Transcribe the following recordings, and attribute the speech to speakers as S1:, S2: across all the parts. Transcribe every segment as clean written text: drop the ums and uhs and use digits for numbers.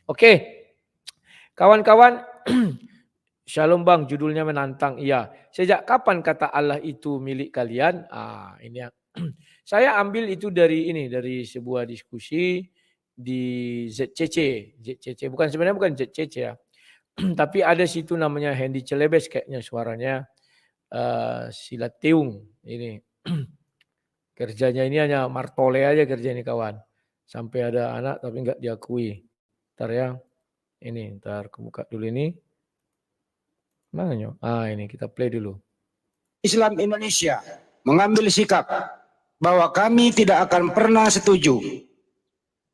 S1: Oke, kawan-kawan, Shalom Bang, judulnya menantang. Iya, sejak kapan kata Allah itu milik kalian? Ini yang saya ambil itu dari sebuah diskusi di ZCC bukan sebenarnya bukan ZCC ya. Tapi ada situ namanya Hendy Celebes kayaknya suaranya Silat Teung ini. Kerjanya ini hanya martole aja kerja ini kawan. Sampai ada anak tapi nggak diakui. Ntar ya. Ini ntar kebuka dulu ini. Mana nyo? Ini kita play dulu.
S2: Islam Indonesia mengambil sikap bahwa kami tidak akan pernah setuju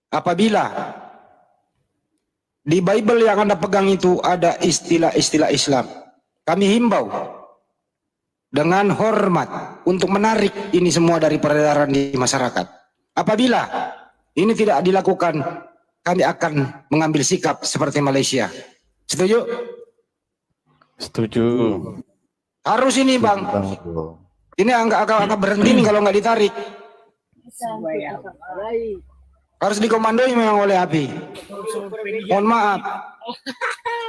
S2: apabila di Bible yang Anda pegang itu ada istilah-istilah Islam. Kami himbau dengan hormat untuk menarik ini semua dari peredaran di masyarakat. Apabila ini tidak dilakukan, kami akan mengambil sikap seperti Malaysia. Setuju?
S3: Setuju.
S2: Harus ini Bang. Ini agak berhenti nih kalau nggak ditarik. Harus dikomandoi memang oleh API. Mohon maaf,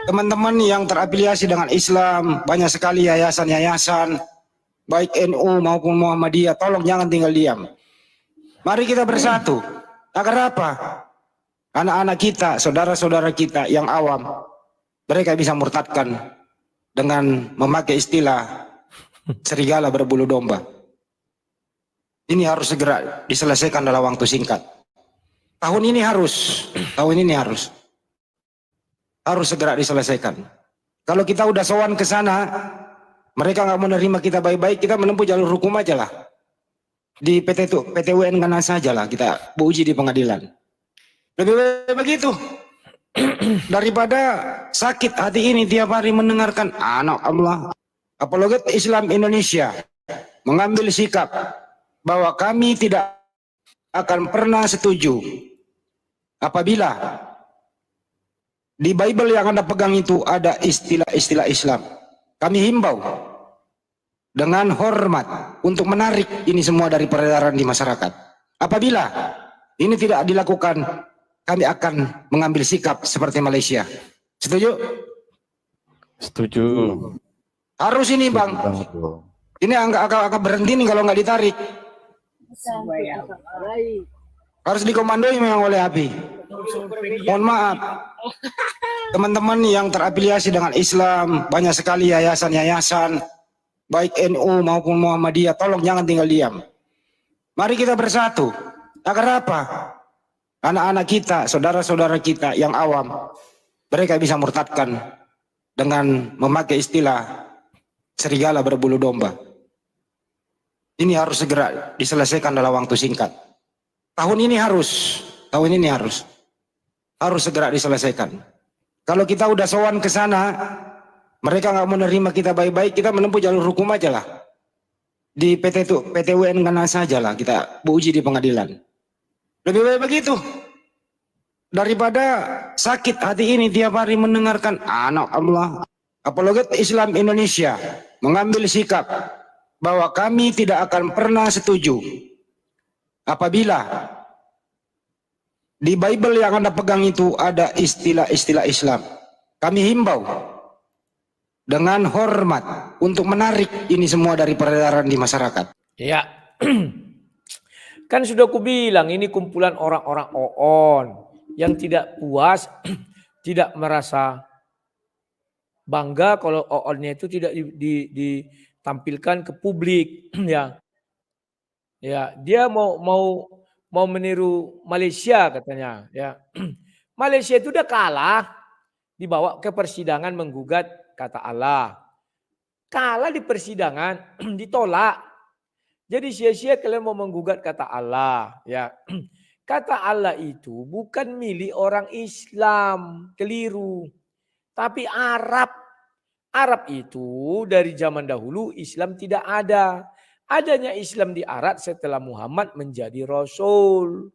S2: teman-teman yang terafiliasi dengan Islam, banyak sekali yayasan-yayasan, baik NU maupun Muhammadiyah, tolong jangan tinggal diam. Mari kita bersatu. Agar apa? Anak-anak kita, saudara-saudara kita yang awam, mereka bisa murtadkan dengan memakai istilah serigala berbulu domba. Ini harus segera diselesaikan dalam waktu singkat. Tahun ini harus segera diselesaikan. Kalau kita udah sowan ke sana, mereka nggak menerima kita baik-baik, kita menempuh jalur hukum aja lah. Di PT UN kan saja lah kita uji di pengadilan. Lebih baik begitu daripada sakit hati ini tiap hari mendengarkan anak Allah. Apologet Islam Indonesia mengambil sikap bahwa kami tidak akan pernah setuju apabila di Bible yang Anda pegang itu ada istilah-istilah Islam. Kami himbau dengan hormat untuk menarik ini semua dari peredaran di masyarakat. Apabila ini tidak dilakukan, kami akan mengambil sikap seperti Malaysia. Setuju?
S3: Setuju.
S2: Harus ini Bang. Ini agak berhenti nih kalau nggak ditarik. Harus dikomandoi memang oleh API. Mohon maaf, teman-teman yang terafiliasi dengan Islam, banyak sekali yayasan-yayasan, baik NU maupun Muhammadiyah, tolong jangan tinggal diam. Mari kita bersatu. Agar apa? Anak-anak kita, saudara-saudara kita yang awam, mereka bisa murtadkan dengan memakai istilah serigala berbulu domba. Ini harus segera diselesaikan dalam waktu singkat. Tahun ini harus segera diselesaikan. Kalau kita udah sowan ke sana, mereka nggak menerima kita baik-baik, kita menempuh jalur hukum aja lah. Di PT UN kan saja lah kita uji di pengadilan. Lebih baik begitu daripada sakit hati ini tiap hari mendengarkan anak Allah. Apologet Islam Indonesia mengambil sikap bahwa kami tidak akan pernah setuju apabila di Bible yang Anda pegang itu ada istilah-istilah Islam. Kami himbau dengan hormat untuk menarik ini semua dari peredaran di masyarakat.
S1: Ya, kan sudah kubilang ini kumpulan orang-orang OON yang tidak puas, tidak merasa bangga kalau OON-nya itu tidak ditampilkan ke publik. Ya, dia mau meniru Malaysia katanya. Ya, Malaysia itu udah kalah, dibawa ke persidangan menggugat kata Allah. Kalah di persidangan, ditolak. Jadi sia-sia kalian mau menggugat kata Allah. Ya, kata Allah itu bukan milik orang Islam, keliru. Tapi Arab. Arab itu dari zaman dahulu Islam tidak ada. Adanya Islam di Arab setelah Muhammad menjadi Rasul.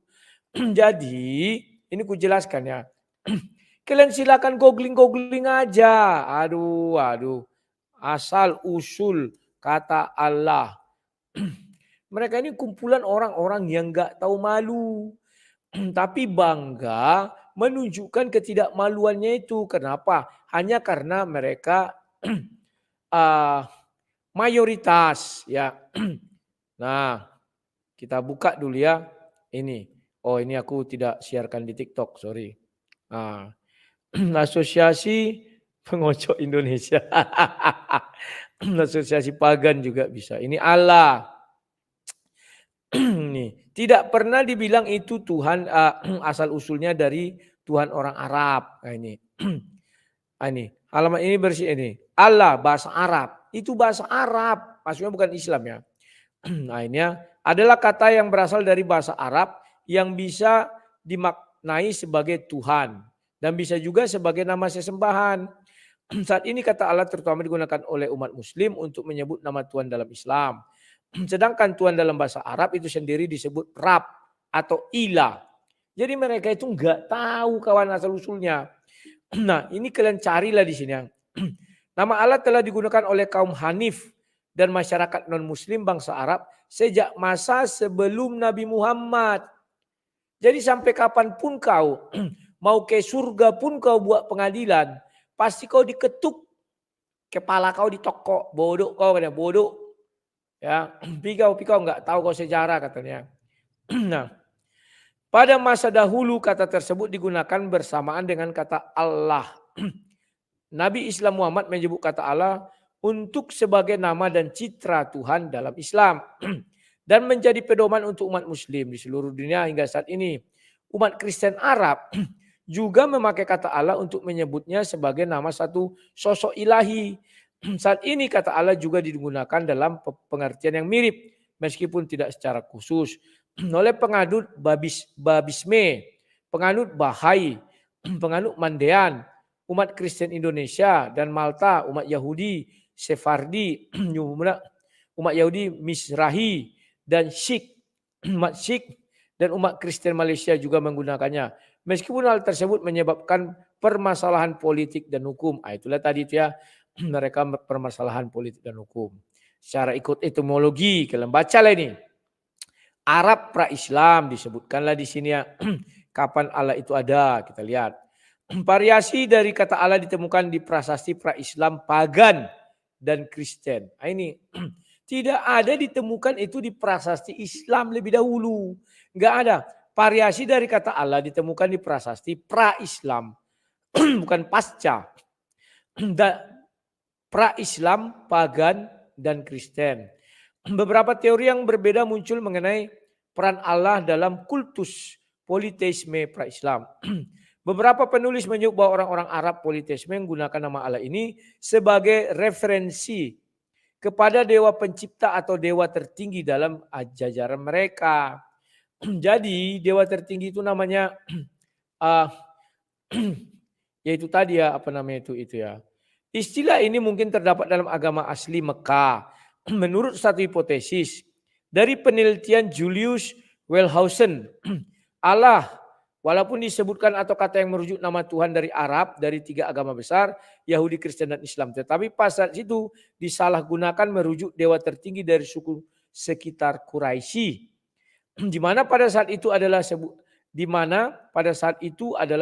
S1: Jadi ini ku jelaskan ya. Kalian silakan googling aja. Aduh. Asal usul kata Allah. Mereka ini kumpulan orang-orang yang gak tahu malu. Tapi bangga menunjukkan ketidakmaluannya itu. Kenapa? Hanya karena mereka mayoritas ya. Nah, kita buka dulu ya. Ini. Oh, ini aku tidak siarkan di TikTok, sorry. Nah, Asosiasi Pengocok Indonesia. Asosiasi Pagan juga bisa. Ini Allah. Nih, tidak pernah dibilang itu Tuhan asal usulnya dari Tuhan orang Arab. Nah, ini. Nah, ini halaman ini bersih ini. Allah bahasa Arab. Itu bahasa Arab, maksudnya bukan Islam ya. Nah, ini adalah kata yang berasal dari bahasa Arab yang bisa dimaknai sebagai Tuhan dan bisa juga sebagai nama sesembahan. Saat ini kata Allah terutama digunakan oleh umat muslim untuk menyebut nama Tuhan dalam Islam. Sedangkan Tuhan dalam bahasa Arab itu sendiri disebut Rab atau Ilah. Jadi mereka itu enggak tahu kawan asal usulnya. Nah, ini kalian carilah di sini. Nama Allah telah digunakan oleh kaum Hanif dan masyarakat non-muslim bangsa Arab sejak masa sebelum Nabi Muhammad. Jadi sampai kapanpun kau mau ke surga pun kau buat pengadilan, pasti kau diketuk, kepala kau ditokok, bodoh kau katanya, bodoh. Ya, pikau enggak tahu kau sejarah katanya. Nah, pada masa dahulu kata tersebut digunakan bersamaan dengan kata Allah. Nabi Islam Muhammad menyebut kata Allah untuk sebagai nama dan citra Tuhan dalam Islam. Dan menjadi pedoman untuk umat muslim di seluruh dunia hingga saat ini. Umat Kristen Arab juga memakai kata Allah untuk menyebutnya sebagai nama satu sosok ilahi. Saat ini kata Allah juga digunakan dalam pengertian yang mirip meskipun tidak secara khusus oleh penganut Babisme, penganut Bahai, penganut Mandean, umat Kristen Indonesia dan Malta, umat Yahudi, Sefardi, umat Yahudi Mizrahi dan Sikh, umat Sikh dan umat Kristen Malaysia juga menggunakannya. Meskipun hal tersebut menyebabkan permasalahan politik dan hukum. Itulah tadi itu ya, mereka permasalahan politik dan hukum. Secara ikut etimologi, kalian bacalah ini. Arab pra-Islam disebutkanlah di sini ya. Kapan Allah itu ada, kita lihat. Variasi dari kata Allah ditemukan di prasasti pra-Islam pagan dan Kristen. Nah, ini tidak ada ditemukan itu di prasasti Islam lebih dahulu. Enggak ada. Variasi dari kata Allah ditemukan di prasasti pra-Islam. Bukan pasca. Pra-Islam, pagan, dan Kristen. Beberapa teori yang berbeda muncul mengenai peran Allah dalam kultus politeisme pra-Islam. Beberapa penulis menyebut bahwa orang-orang Arab politeisme menggunakan nama Allah ini sebagai referensi kepada dewa pencipta atau dewa tertinggi dalam jajaran mereka. Jadi dewa tertinggi itu namanya yaitu tadi ya, apa namanya itu ya. Istilah ini mungkin terdapat dalam agama asli Mekah. Menurut satu hipotesis dari penelitian Julius Wellhausen, Allah walaupun disebutkan atau kata yang merujuk nama Tuhan dari Arab, dari 3 agama besar, Yahudi, Kristen, dan Islam. Tetapi pas saat itu disalahgunakan merujuk dewa tertinggi dari suku sekitar Quraisy. Di mana pada saat itu adalah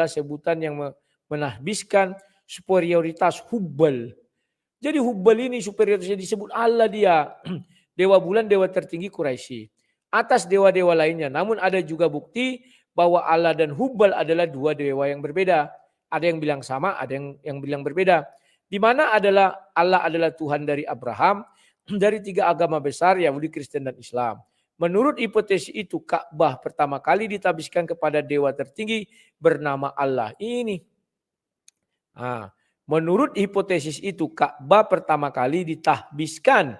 S1: sebutan yang menahbiskan superioritas Hubbal. Jadi Hubbal ini superioritasnya disebut Allah dia. Dewa bulan, dewa tertinggi Quraisy. Atas dewa-dewa lainnya. Namun ada juga bukti bahwa Allah dan Hubbal adalah 2 dewa yang berbeda. Ada yang bilang sama, ada yang bilang berbeda. Di mana Allah adalah Tuhan dari Abraham, dari 3 agama besar, Yahudi, Kristen, dan Islam. Menurut hipotesis itu, Ka'bah pertama kali ditabiskan kepada dewa tertinggi bernama Allah. Ini. Nah, menurut hipotesis itu, Ka'bah pertama kali ditahbiskan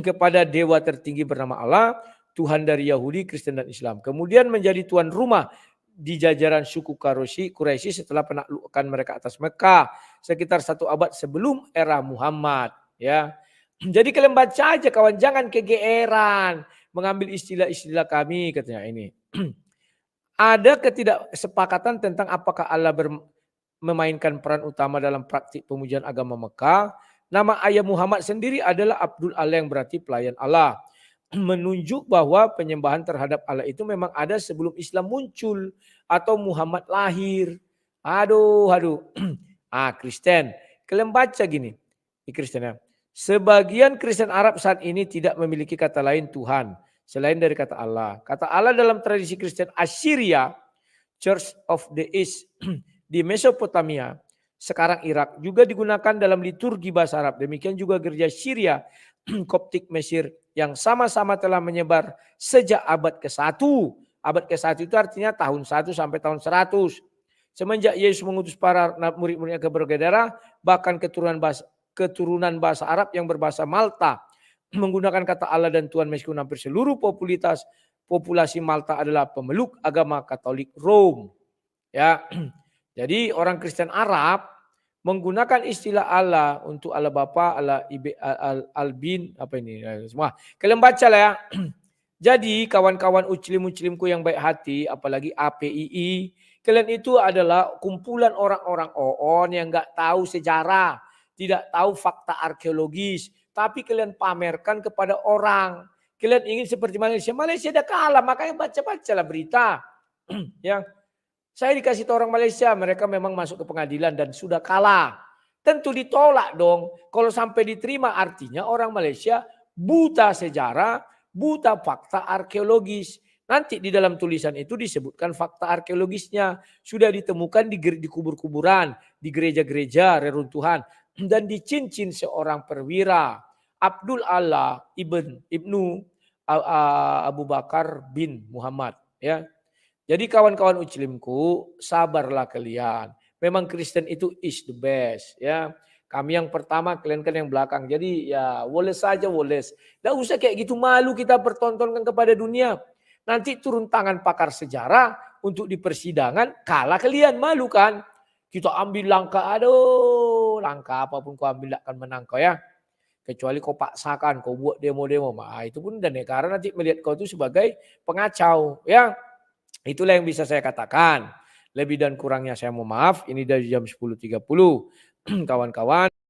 S1: kepada dewa tertinggi bernama Allah, Tuhan dari Yahudi, Kristen, dan Islam. Kemudian menjadi tuan rumah di jajaran suku Quraisy setelah penaklukan mereka atas Mekah sekitar 1 abad sebelum era Muhammad. Ya, jadi kalian baca aja kawan, jangan kegeeran mengambil istilah-istilah kami katanya ini. Ada ketidaksepakatan tentang apakah Allah memainkan peran utama dalam praktik pemujian agama Mekah. Nama ayah Muhammad sendiri adalah Abdul Allah yang berarti pelayan Allah. menunjuk bahwa penyembahan terhadap Allah itu memang ada sebelum Islam muncul atau Muhammad lahir. Aduh. Kristen. Kalian baca gini di Kristen ya. Sebagian Kristen Arab saat ini tidak memiliki kata lain Tuhan selain dari kata Allah. Kata Allah dalam tradisi Kristen Assyria, Church of the East di Mesopotamia, sekarang Irak, juga digunakan dalam liturgi bahasa Arab. Demikian juga gereja Syria, Koptik Mesir yang sama-sama telah menyebar sejak abad ke-1. Abad ke-1 itu artinya tahun 1 sampai tahun 100. Semenjak Yesus mengutus para murid-muridnya ke berbagai daerah, bahkan keturunan bahasa Arab yang berbahasa Malta menggunakan kata Allah dan Tuhan meskipun hampir seluruh populasi Malta adalah pemeluk agama Katolik Rome. Ya. Jadi orang Kristen Arab menggunakan istilah Allah untuk Allah Bapa, Allah Albin, apa ini semua. Kalian baca lah ya. Jadi kawan-kawan uclim-uclimku yang baik hati, apalagi APII, kalian itu adalah kumpulan orang-orang OON yang nggak tahu sejarah, tidak tahu fakta arkeologis, tapi kalian pamerkan kepada orang. Kalian ingin seperti Malaysia. Malaysia dah kalah, makanya baca-bacalah berita. Ya, saya dikasih tahu orang Malaysia, mereka memang masuk ke pengadilan dan sudah kalah. Tentu ditolak dong. Kalau sampai diterima artinya orang Malaysia buta sejarah, buta fakta arkeologis. Nanti di dalam tulisan itu disebutkan fakta arkeologisnya. Sudah ditemukan di kubur-kuburan, di gereja-gereja reruntuhan. Dan di cincin seorang perwira. Abdul Allah Ibnu Abu Bakar bin Muhammad. Ya. Jadi kawan-kawan uclimku, sabarlah kalian. Memang Kristen itu is the best. Ya. Kami yang pertama, kalian kan yang belakang. Jadi ya woles saja woles. Tidak usah kayak gitu malu kita pertontonkan kepada dunia. Nanti turun tangan pakar sejarah untuk di persidangan, kalah kalian, malu kan? Kita ambil langkah, aduh, langkah apapun kau ambil akan menang kau ya. Kecuali kau paksakan, kau buat demo-demo. Itu pun dan negara nanti melihat kau itu sebagai pengacau. Ya, itulah yang bisa saya katakan. Lebih dan kurangnya saya mohon maaf. Ini dari jam 10.30. Kawan-kawan.